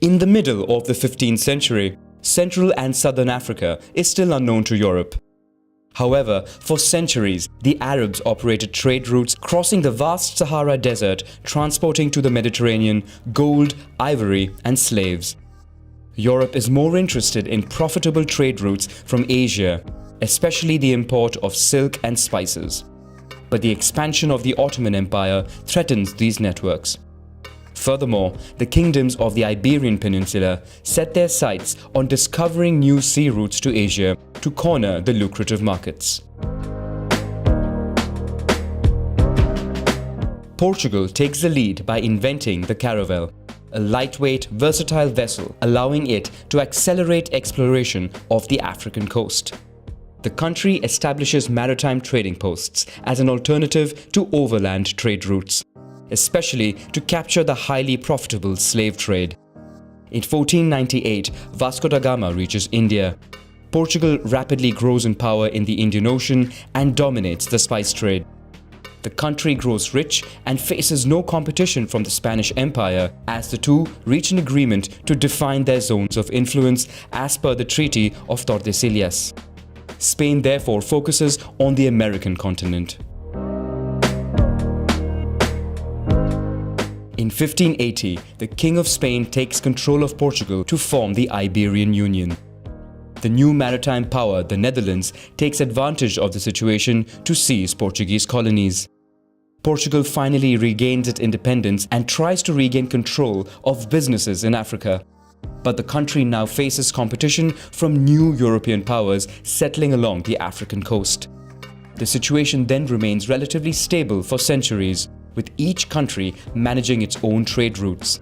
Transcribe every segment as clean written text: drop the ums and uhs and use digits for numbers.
In the middle of the 15th century, Central and Southern Africa is still unknown to Europe. However, for centuries, the Arabs operated trade routes crossing the vast Sahara Desert, transporting to the Mediterranean gold, ivory, and slaves. Europe is more interested in profitable trade routes from Asia, especially the import of silk and spices. But the expansion of the Ottoman Empire threatens these networks. Furthermore, the kingdoms of the Iberian Peninsula set their sights on discovering new sea routes to Asia to corner the lucrative markets. Portugal takes the lead by inventing the caravel, a lightweight, versatile vessel allowing it to accelerate exploration of the African coast. The country establishes maritime trading posts as an alternative to overland trade routes, especially to capture the highly profitable slave trade. In 1498, Vasco da Gama reaches India. Portugal rapidly grows in power in the Indian Ocean and dominates the spice trade. The country grows rich and faces no competition from the Spanish Empire as the two reach an agreement to define their zones of influence as per the Treaty of Tordesillas. Spain therefore focuses on the American continent. In 1580, the King of Spain takes control of Portugal to form the Iberian Union. The new maritime power, the Netherlands, takes advantage of the situation to seize Portuguese colonies. Portugal finally regains its independence and tries to regain control of businesses in Africa. But the country now faces competition from new European powers settling along the African coast. The situation then remains relatively stable for centuries, with each country managing its own trade routes.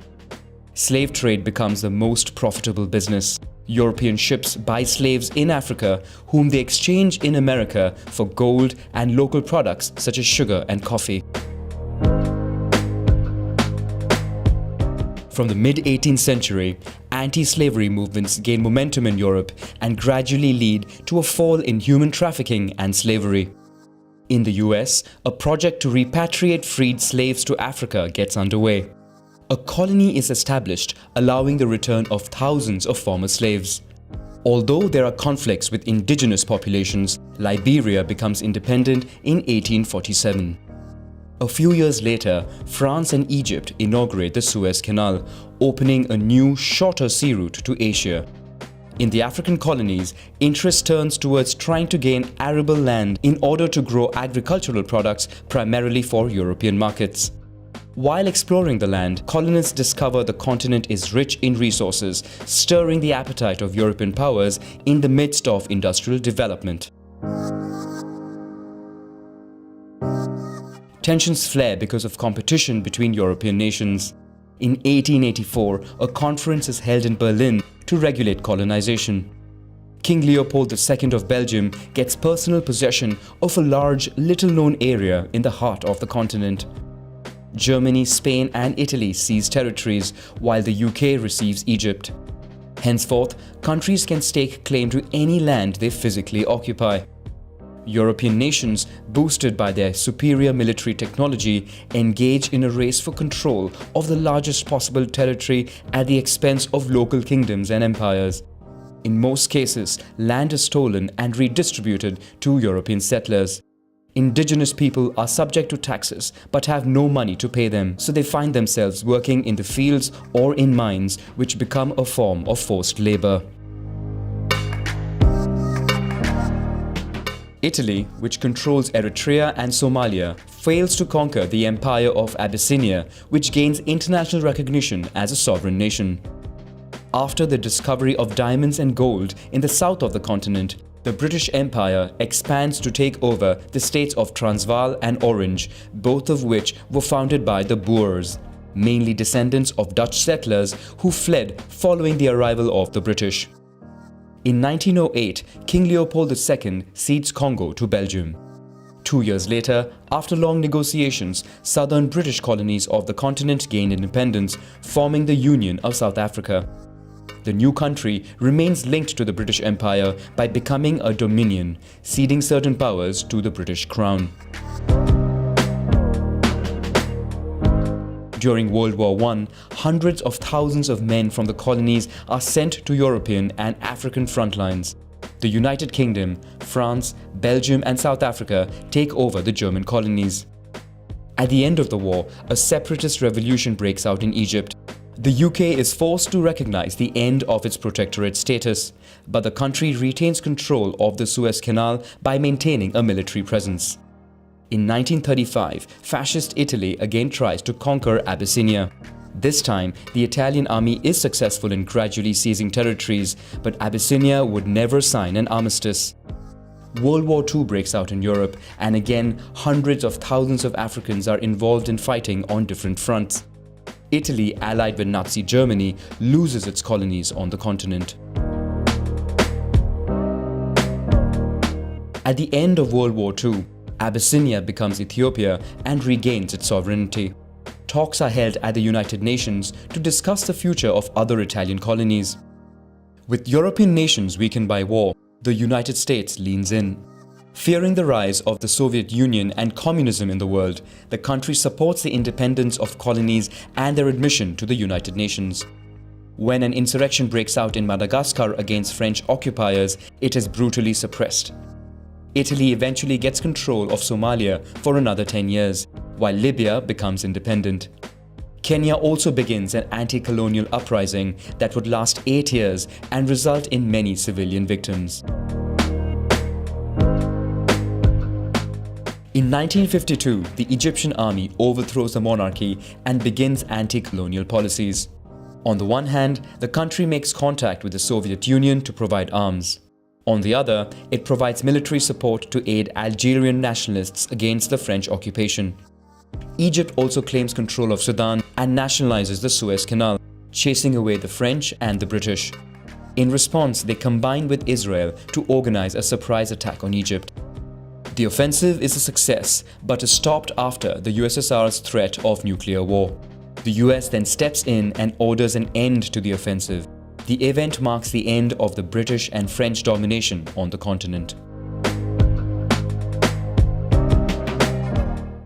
Slave trade becomes the most profitable business. European ships buy slaves in Africa, whom they exchange in America for gold and local products such as sugar and coffee. From the mid-18th century, anti-slavery movements gain momentum in Europe and gradually lead to a fall in human trafficking and slavery. In the US, a project to repatriate freed slaves to Africa gets underway. A colony is established, allowing the return of thousands of former slaves. Although there are conflicts with indigenous populations, Liberia becomes independent in 1847. A few years later, France and Egypt inaugurate the Suez Canal, opening a new, shorter sea route to Asia. In the African colonies, interest turns towards trying to gain arable land in order to grow agricultural products primarily for European markets. While exploring the land, colonists discover the continent is rich in resources, stirring the appetite of European powers in the midst of industrial development. Tensions flare because of competition between European nations. In 1884, a conference is held in Berlin to regulate colonization. King Leopold II of Belgium gets personal possession of a large, little-known area in the heart of the continent. Germany, Spain and Italy seize territories, while the UK receives Egypt. Henceforth, countries can stake claim to any land they physically occupy. European nations, boosted by their superior military technology, engage in a race for control of the largest possible territory at the expense of local kingdoms and empires. In most cases, land is stolen and redistributed to European settlers. Indigenous people are subject to taxes but have no money to pay them, so they find themselves working in the fields or in mines, which become a form of forced labor. Italy, which controls Eritrea and Somalia, fails to conquer the Empire of Abyssinia, which gains international recognition as a sovereign nation. After the discovery of diamonds and gold in the south of the continent, the British Empire expands to take over the states of Transvaal and Orange, both of which were founded by the Boers, mainly descendants of Dutch settlers who fled following the arrival of the British. In 1908, King Leopold II cedes Congo to Belgium. 2 years later, after long negotiations, southern British colonies of the continent gain independence, forming the Union of South Africa. The new country remains linked to the British Empire by becoming a dominion, ceding certain powers to the British Crown. During World War I, hundreds of thousands of men from the colonies are sent to European and African front lines. The United Kingdom, France, Belgium and South Africa take over the German colonies. At the end of the war, a separatist revolution breaks out in Egypt. The UK is forced to recognize the end of its protectorate status, but the country retains control of the Suez Canal by maintaining a military presence. In 1935, fascist Italy again tries to conquer Abyssinia. This time, the Italian army is successful in gradually seizing territories, but Abyssinia would never sign an armistice. World War II breaks out in Europe, and again, hundreds of thousands of Africans are involved in fighting on different fronts. Italy, allied with Nazi Germany, loses its colonies on the continent. At the end of World War II, Abyssinia becomes Ethiopia and regains its sovereignty. Talks are held at the United Nations to discuss the future of other Italian colonies. With European nations weakened by war, the United States leans in. Fearing the rise of the Soviet Union and communism in the world, the country supports the independence of colonies and their admission to the United Nations. When an insurrection breaks out in Madagascar against French occupiers, it is brutally suppressed. Italy eventually gets control of Somalia for another 10 years, while Libya becomes independent. Kenya also begins an anti-colonial uprising that would last 8 years and result in many civilian victims. In 1952, the Egyptian army overthrows the monarchy and begins anti-colonial policies. On the one hand, the country makes contact with the Soviet Union to provide arms. On the other, it provides military support to aid Algerian nationalists against the French occupation. Egypt also claims control of Sudan and nationalizes the Suez Canal, chasing away the French and the British. In response, they combine with Israel to organize a surprise attack on Egypt. The offensive is a success, but is stopped after the USSR's threat of nuclear war. The US then steps in and orders an end to the offensive. The event marks the end of the British and French domination on the continent.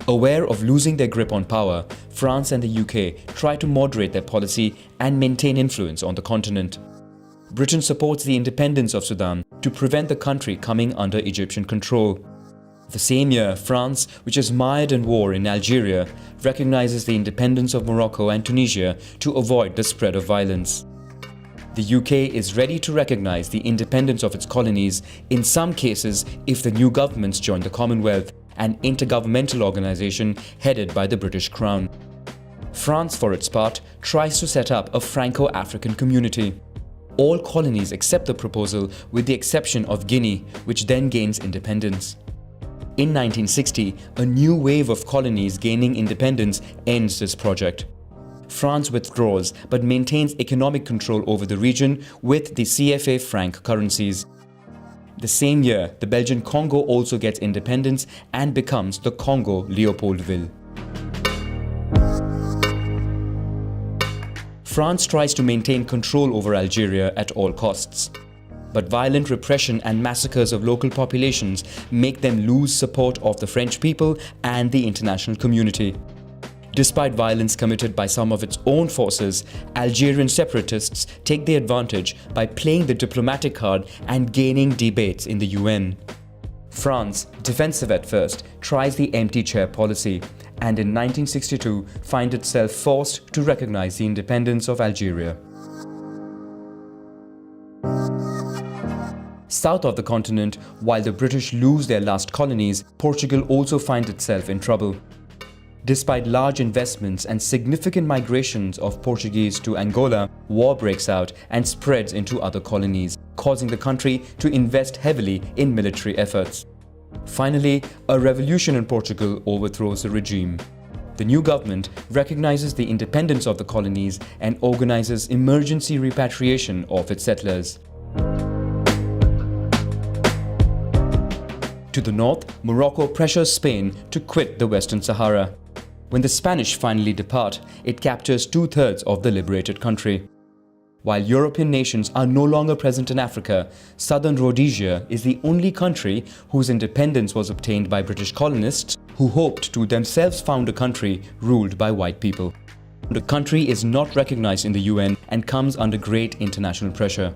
Aware of losing their grip on power, France and the UK try to moderate their policy and maintain influence on the continent. Britain supports the independence of Sudan to prevent the country coming under Egyptian control. The same year, France, which is mired in war in Algeria, recognizes the independence of Morocco and Tunisia to avoid the spread of violence. The UK is ready to recognize the independence of its colonies, in some cases if the new governments join the Commonwealth, an intergovernmental organization headed by the British Crown. France, for its part, tries to set up a Franco-African community. All colonies accept the proposal with the exception of Guinea, which then gains independence. In 1960, a new wave of colonies gaining independence ends this project. France withdraws but maintains economic control over the region with the CFA franc currencies. The same year, the Belgian Congo also gets independence and becomes the Congo Leopoldville. France tries to maintain control over Algeria at all costs. But violent repression and massacres of local populations make them lose support of the French people and the international community. Despite violence committed by some of its own forces, Algerian separatists take the advantage by playing the diplomatic card and gaining debates in the UN. France, defensive at first, tries the empty chair policy and in 1962 finds itself forced to recognize the independence of Algeria. South of the continent, while the British lose their last colonies, Portugal also finds itself in trouble. Despite large investments and significant migrations of Portuguese to Angola, war breaks out and spreads into other colonies, causing the country to invest heavily in military efforts. Finally, a revolution in Portugal overthrows the regime. The new government recognizes the independence of the colonies and organizes emergency repatriation of its settlers. To the north, Morocco pressures Spain to quit the Western Sahara. When the Spanish finally depart, it captures 2/3 of the liberated country. While European nations are no longer present in Africa, southern Rhodesia is the only country whose independence was obtained by British colonists who hoped to themselves found a country ruled by white people. The country is not recognized in the UN and comes under great international pressure.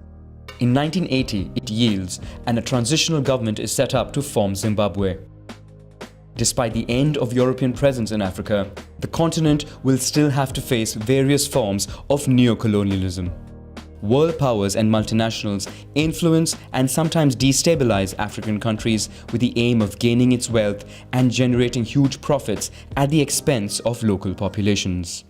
In 1980, it yields and a transitional government is set up to form Zimbabwe. Despite the end of European presence in Africa, the continent will still have to face various forms of neocolonialism. World powers and multinationals influence and sometimes destabilize African countries with the aim of gaining its wealth and generating huge profits at the expense of local populations.